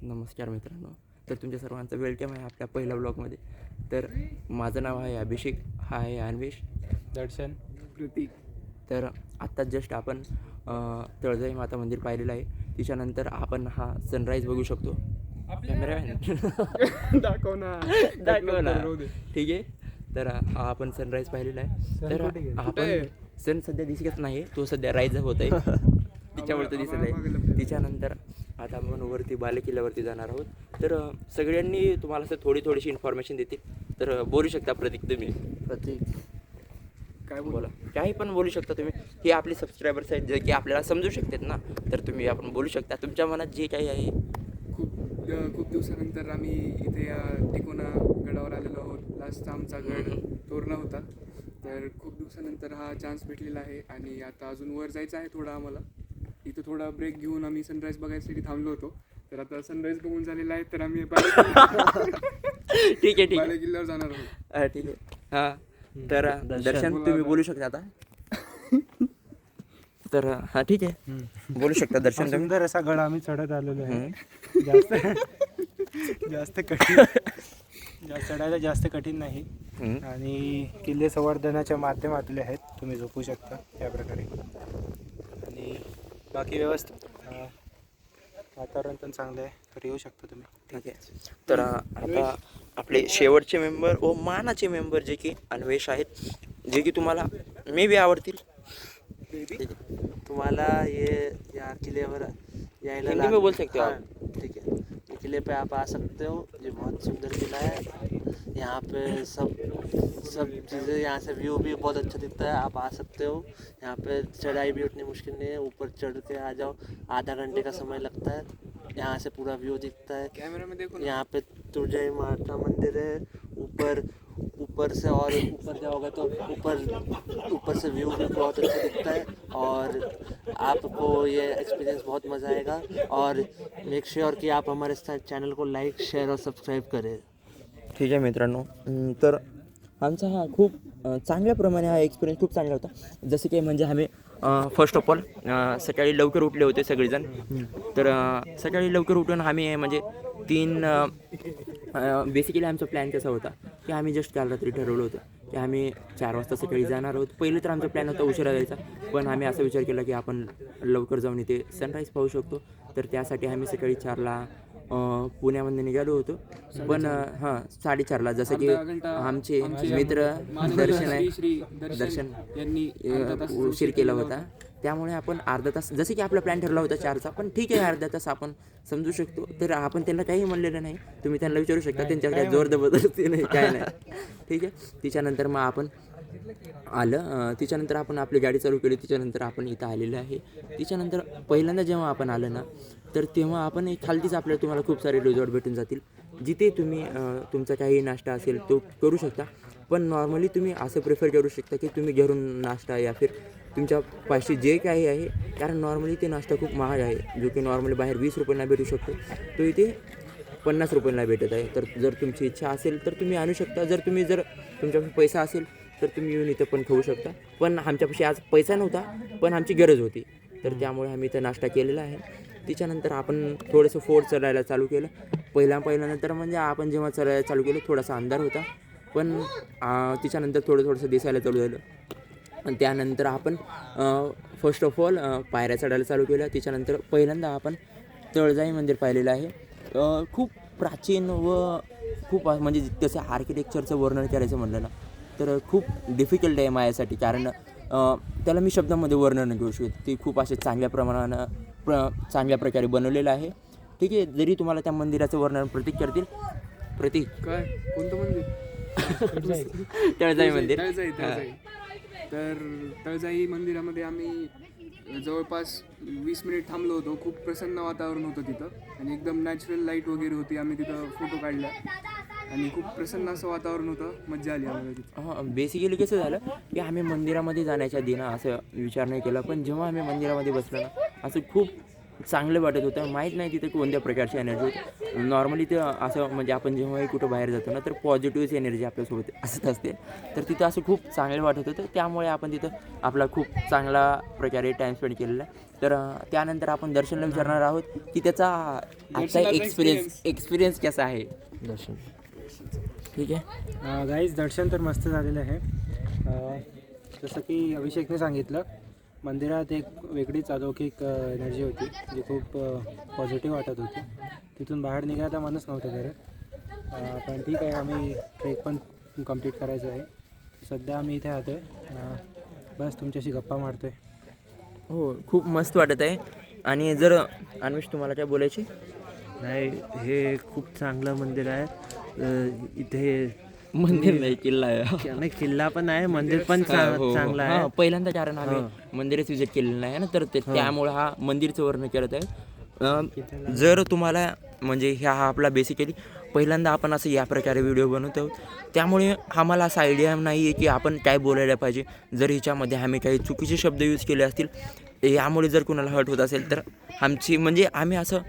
नमस्कार मित्रांनो. तर तुमच्या सर्वांचं वेलकम आहे आपल्या पहिल्या ब्लॉगमध्ये. तर माझं नाव आहे अभिषेक, हा आहे अन्वेष, दर्शन, प्रतीक. तर आत्ताच जस्ट आपण तळजाई माता मंदिर पाहिलेलं आहे. तिच्यानंतर आपण हा सनराईज बघू शकतो. कॅमेरामॅन दाखव ना. ठीक आहे. तर हा आपण सनराईज पाहिलेला आहे. तर आपण सन सध्या दिसत नाही, तो सध्या राईज होत आहे तिच्यावर तर दिसत आहे. तिच्यानंतर आता आपण वरती बालेकिल्ल्यावरती जाणार आहोत. तर सगळ्यांनी तुम्हाला असं थोडीशी इन्फॉर्मेशन देतील. तर बोलू शकता प्रतीक, तुम्ही. प्रतीक काय बोला, काही पण बोलू शकता तुम्ही. हे आपले सबस्क्रायबर्स आहेत जे की आपल्याला समजू शकतात ना, तर तुम्ही आपण बोलू शकता तुमच्या मनात जे काही आहे. खूप दिवसानंतर आम्ही इथे या टिकोना गडावर आलेलो आहोत. लास्टचा आमचा गड तोरणा होता, तर खूप दिवसानंतर हा चान्स भेटलेला आहे आणि आता अजून वर जायचं आहे थोडा आम्हाला. इथं थोडा ब्रेक घेऊन आम्ही सनराईज बघायसाठी थांबलो होतो. तर आता सनराईज बघून झालेला आहे, तर आम्ही ठीक आहे बालेकिल्ल्यावर जाणार आहोत. ठीक आहे. हां, तर दर्शन तुम्ही बोलू शकता आता. तर हां, ठीक आहे, बोलू शकता दर्शन तुम्ही. सुंदर असा गड आम्ही चढत आलेलो आहे. जास्त कठीण चढायला जास्त कठीण नाही आणि किल्ले संवर्धनाच्या माध्यमातले आहेत. तुम्ही झोपू शकता या प्रकारे आणि बाकी व्यवस्थित वातावरण पण चांगलं आहे, तर येऊ शकता तुम्ही. ठीक आहे. तर आता आपले शेवटचे मेंबर व मानाचे मेंबर जे की अन्वेष आहेत, जे की तुम्हाला मे बी आवडतील. तुम्हाला ये या किले पर हिंदी में बोल सकते हो आप. ठीक है, ये किले पे आप आ सकते हो. ये बहुत सुंदर किला है. यहाँ पे सब चीज़ें, यहाँ से व्यू भी बहुत अच्छा दिखता है. आप आ सकते हो. यहाँ पे चढ़ाई भी उतनी मुश्किल नहीं है. ऊपर चढ़ के आ जाओ, आधा घंटे का समय लगता है. यहाँ से पूरा व्यू दिखता है. कॅमेरा में देखो ना. यहाँ पे तुळजाई माता मंदिर है. ऊपर से और ऊपर जाओगे तो ऊपर से व्यू भी बहुत अच्छा दिखता है और आपको ये एक्सपीरियंस बहुत मज़ा आएगा. और मेक श्योर कि आप हमारे चैनल को लाइक, शेयर और सब्सक्राइब करें. ठीक आहे मित्रांनो. तर आमचा हा खूप चांगल्या प्रमाणे हा एक्सपिरियन्स खूप चांगला होता. जसं की म्हणजे आम्ही फर्स्ट ऑफ ऑल सकाळी लवकर उठले होते सगळेजण. तर सकाळी लवकर उठून आम्ही म्हणजे बेसिकली आमचा प्लॅन कसा होता की आम्ही जस्ट काल रात्री ठरवलं होतं की आम्ही 4 वाजता सकाळी जाणार आहोत. पहिले तर आमचा प्लॅन होता उशिरा जायचा, पण आम्ही असा विचार केला की आपण लवकर जाऊन इथे सनराईज पाहू शकतो. तर त्यासाठी आम्ही सकाळी 4ला पुण्यामध्ये निघालो होतो. पण 4:30ला, जसं की आमचे मित्र दर्शन यांनी उशीर केला होता, त्यामुळे आपण अर्धा तास, जसं की आपला प्लॅन ठरला होता 4चा, पण ठीक आहे अर्धा तास आपण समजू शकतो. तर आपण त्यांना काही म्हणलेलं नाही, तुम्ही त्यांना विचारू शकता, त्यांच्यावर काही जोर जबरदस्ती नाही, काय नाही. ठीक आहे. तिच्यानंतर मग आपण तिच्यानंतर आपण आपली गाडी चालू केली. तिच्यानंतर आपण इथं आलेलं आहे. तिच्यानंतर पहिल्यांदा जेव्हा आपण आलं ना, तर तेव्हा आपण खालतीच आपल्याला तुम्हाला खूप सारे रिसॉर्ट भेटून जातील, जिथे तुम्ही तुमचा काही नाश्ता असेल तो करू शकता. पण नॉर्मली तुम्ही असं प्रिफर करू शकता की तुम्ही घरून नाश्ता या फिर तुमच्या पाशी जे काही आहे, कारण नॉर्मली ते नाश्ता खूप महाग आहे, जो की नॉर्मली बाहेर 20 रुपयांना भेटू शकतो, तो इथे 50 रुपयांना भेटत आहे. तर जर तुमची इच्छा असेल तर तुम्ही आणू शकता. जर तुमच्याकडे पैसा असेल तर तुम्ही येऊन इथं पण खाऊ शकता. पण आमच्यापाशी आज पैसा नव्हता, पण आमची गरज होती, तर त्यामुळे आम्ही इथं नाश्ता केलेला आहे. तिच्यानंतर आपण थोडंसं फोर्ट चढायला चालू केलं. पहिल्यानंतर म्हणजे आपण जेव्हा चढायला चालू केलं थोडासा अंधार होता, पण तिच्यानंतर थोडंसं दिसायला चालू झालं. आणि त्यानंतर आपण फर्स्ट ऑफ ऑल पायऱ्या चढायला चालू केल्या. तिच्यानंतर पहिल्यांदा आपण तळजाई मंदिर पाहिलेलं आहे. खूप प्राचीन व खूप म्हणजे तसं आर्किटेक्चरचं वर्णन करायचं म्हणलं ना, तर खूप डिफिकल्ट आहे माझ्यासाठी, कारण त्याला मी शब्दामध्ये वर्णन घेऊ शकतो. ती खूप असे चांगल्या प्रकारे बनवलेलं आहे. ठीक आहे. जरी तुम्हाला त्या मंदिराचं वर्णन प्रतीक काय कोणतं मंदिर? तळजाई मंदिर. तर तळजाई मंदिरामध्ये आम्ही जवळपास 20 मिनिट थांबलो होतो. खूप प्रसन्न वातावरण होतं तिथं आणि एकदम नॅचरल लाईट वगैरे होती. आम्ही तिथं फोटो काढला आणि खूप प्रसन्न असं वातावरण होतं. मजा आली आम्हाला तिथं. बेसिकली कसं झालं की आम्ही मंदिरामध्ये जाण्याच्या आधी ना असं विचार नाही केला, पण जेव्हा आम्ही मंदिरामध्ये बसलो ना, असं खूप चांगलं वाटत होतं. माहीत नाही तिथे कोणत्या प्रकारची एनर्जी होती. नॉर्मली ते असं म्हणजे आपण जेव्हाही कुठं बाहेर जातो ना तर पॉझिटिव्हच एनर्जी आपल्यासोबत असत असते. तर तिथं असं खूप चांगलं वाटत होतं. त्यामुळे आपण तिथं आपला खूप चांगला प्रकारे टाईम स्पेंड केलेला आहे. तर त्यानंतर आपण दर्शनला विचारणार आहोत की त्याचा आजचा एक्सपिरियन्स कसा आहे. दर्शन ठीक आहे. गाईज दर्शन तर मस्त झालेलं आहे. जसं की अभिषेकने सांगितलं, मंदिरात एक वेगळीच अलौकिक एनर्जी होती जी खूप पॉझिटिव्ह वाटत होती. तिथून बाहेर निघायला मनच नव्हतं करत. पण ठीक आहे, आम्ही ट्रेक पण कंप्लीट करायचं आहे. सध्या आम्ही इथे आलो आहे, बस तुमच्याशी गप्पा मारतो आहे. हो, खूप मस्त वाटत आहे. आणि जर अन्वेष तुम्हाला काय बोलायचे. नाही, हे खूप चांगलं मंदिर आहे. इथे मंदिर नाही किल्ला आहे. नाही, किल्ला पण आहे, मंदिर पण चांगलं आहे. हां, पहिल्यांदा कारण आम्ही मंदिरच विजिट केलेलं नाही ना, तर त्यामुळे हा मंदिरचं वर्णन करत आहे. जर तुम्हाला म्हणजे हा आपला बेसिकली पहिल्यांदा आपण असं या प्रकारे व्हिडिओ बनवतो, त्यामुळे आम्हाला असा आयडिया नाही आहे की आपण काय बोलायला पाहिजे. जर हिच्यामध्ये आम्ही काही चुकीचे शब्द यूज केले असतील, यामुळे जर कुणाला हर्ट होत असेल तर आमची म्हणजे आम्ही असं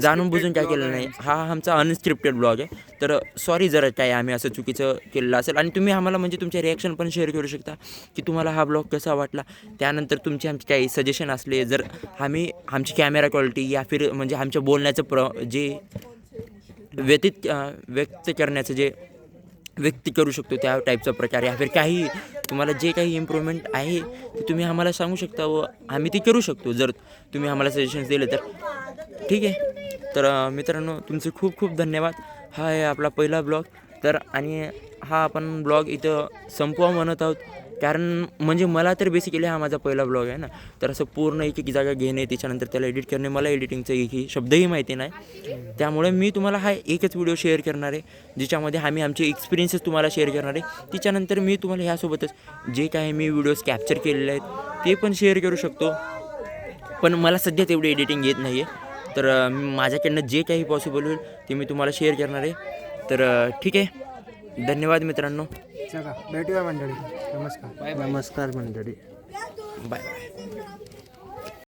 जाणून बुजून काय केलं नाही. हा आमचा अनस्क्रिप्टेड ब्लॉग आहे. तर सॉरी जर काय आम्ही असं चुकीचं केलेलं असेल. आणि तुम्ही आम्हाला म्हणजे तुमचे रिॲक्शन पण शेअर करू शकता की तुम्हाला हा ब्लॉग कसा वाटला. त्यानंतर तुमचे आमचे काही सजेशन असले, जर आम्ही आमची कॅमेरा क्वालिटी या फिर म्हणजे आमच्या बोलण्याचं जे व्यक्त करण्याचं जे व्यक्त करू शकतो त्या टाईपचा प्रकार या फिर काही तुम्हाला जे काही इम्प्रूव्हमेंट आहे ते तुम्ही आम्हाला सांगू शकता व आम्ही ते करू शकतो. जर तुम्ही आम्हाला सजेशन्स दिले तर ठीक आहे. तर मित्रांनो, तुमचे खूप खूप धन्यवाद. हा आहे आपला पहिला ब्लॉग. तर आणि हा आपण ब्लॉग इथं संपवा म्हणत आहोत, कारण म्हणजे मला तर बेसिकली हा माझा पहिला ब्लॉग आहे ना, तर असं पूर्ण एक एक जागा घेणे त्याच्यानंतर त्याला एडिट करणे, मला एडिटिंगचं एकही शब्दही माहिती नाही. त्यामुळे मी तुम्हाला हा एकच व्हिडिओ शेअर करणार आहे ज्याच्यामध्ये आम्ही आमचे एक्सपिरियन्सेस तुम्हाला शेअर करणार आहे. त्याच्यानंतर मी तुम्हाला ह्यासोबतच जे काही मी व्हिडिओज कॅप्चर केलेले आहेत ते पण शेअर करू शकतो. पण मला सध्या तेवढी एडिटिंग येत नाही आहे. तर माझ्याकडनं जे काही पॉसिबल होईल ते मी तुम्हाला शेअर करणार आहे. तर ठीक आहे, धन्यवाद मित्रांनो. चला भेटूया मंडळी. नमस्कार. नमस्कार मंडळी. बाय.